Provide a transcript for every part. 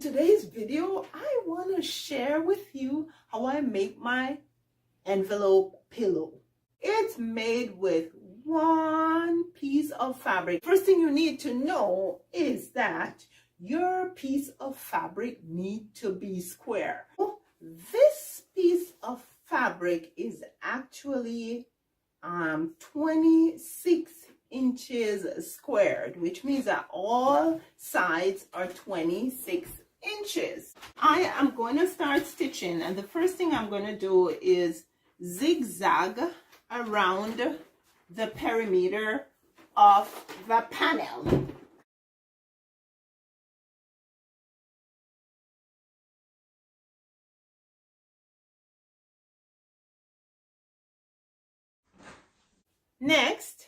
Today's video, I want to share with you how I make my envelope pillow. It's made with one piece of fabric. First thing you need to know is that your piece of fabric needs to be square. This piece of fabric is actually 26 inches squared, which means that all sides are 26 inches. I am going to start stitching, and the first thing I'm going to do is zigzag around the perimeter of the panel. Next,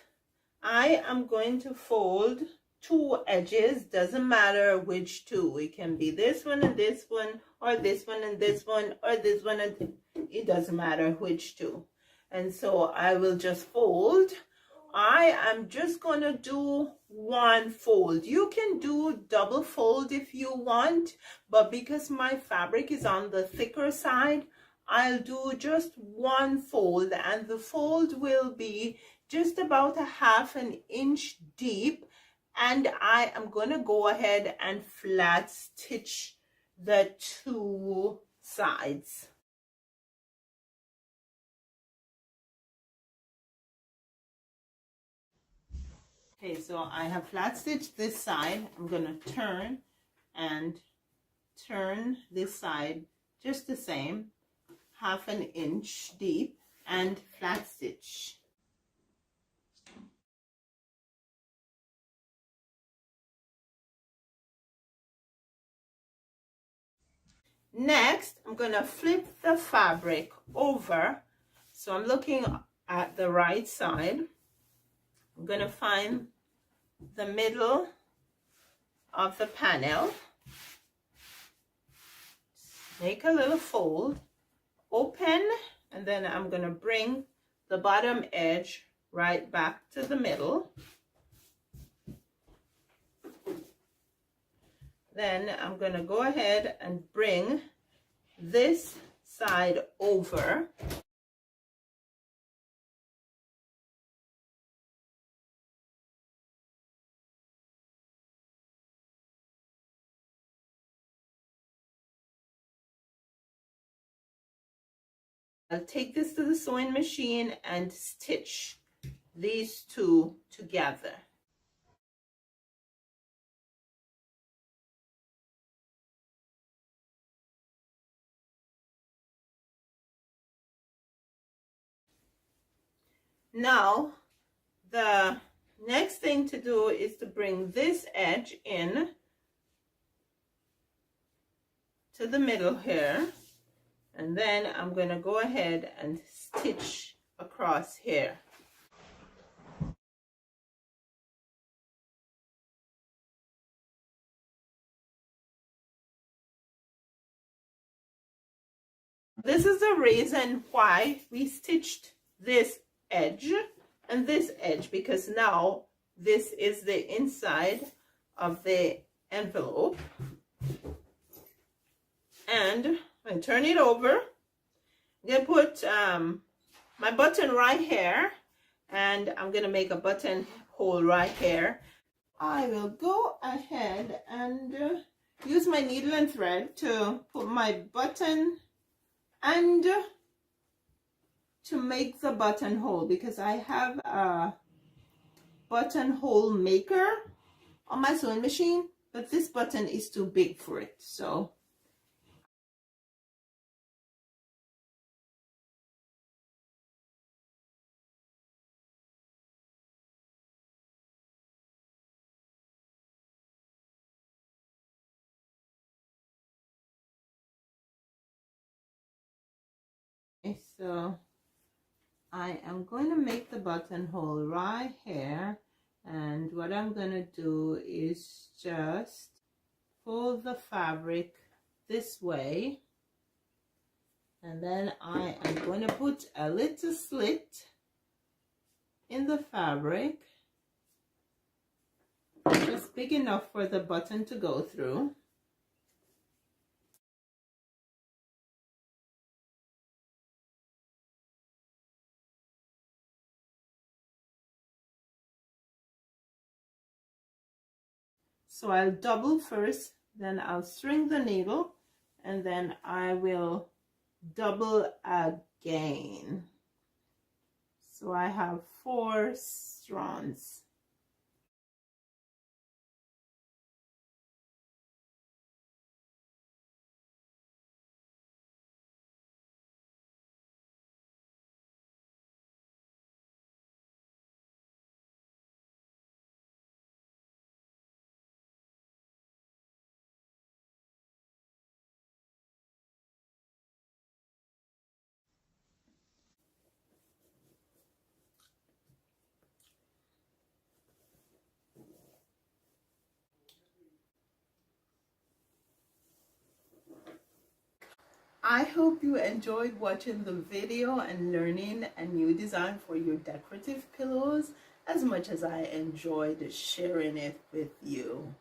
I am going to fold two edges. Doesn't matter which two. It can be this one and this one, or this one and this one, or this one and it doesn't matter which two. And so I will just fold. I am just going to do one fold. You can do double fold if you want, but because my fabric is on the thicker side, I'll do just one fold, and the fold will be just about 1/2 inch deep, and I am going to go ahead and flat stitch the two sides. Okay, so I have flat stitched this side. I'm going to turn and turn this side just the same, 1/2 inch deep, and flat stitch. Next, I'm going to flip the fabric over. So I'm looking at the right side. I'm going to find the middle of the panel. Make a little fold, open, and then I'm going to bring the bottom edge right back to the middle. Then I'm going to go ahead and bring this side over. I'll take this to the sewing machine and stitch these two together. Now, the next thing to do is to bring this edge in to the middle here, and then I'm going to go ahead and stitch across here. This is the reason why we stitched this edge and this edge, because now this is the inside of the envelope. And I turn it over. I'm going to put my button right here, and I'm going to make a button hole right here. I will go ahead and use my needle and thread to put my button and to make the buttonhole, because I have a buttonhole maker on my sewing machine, but this button is too big for it. So I am going to make the buttonhole right here, and what I'm going to do is just fold the fabric this way, and then I am going to put a little slit in the fabric, just big enough for the button to go through. So I'll double first, then I'll string the needle, and then I will double again. So I have 4 strands. I hope you enjoyed watching the video and learning a new design for your decorative pillows as much as I enjoyed sharing it with you.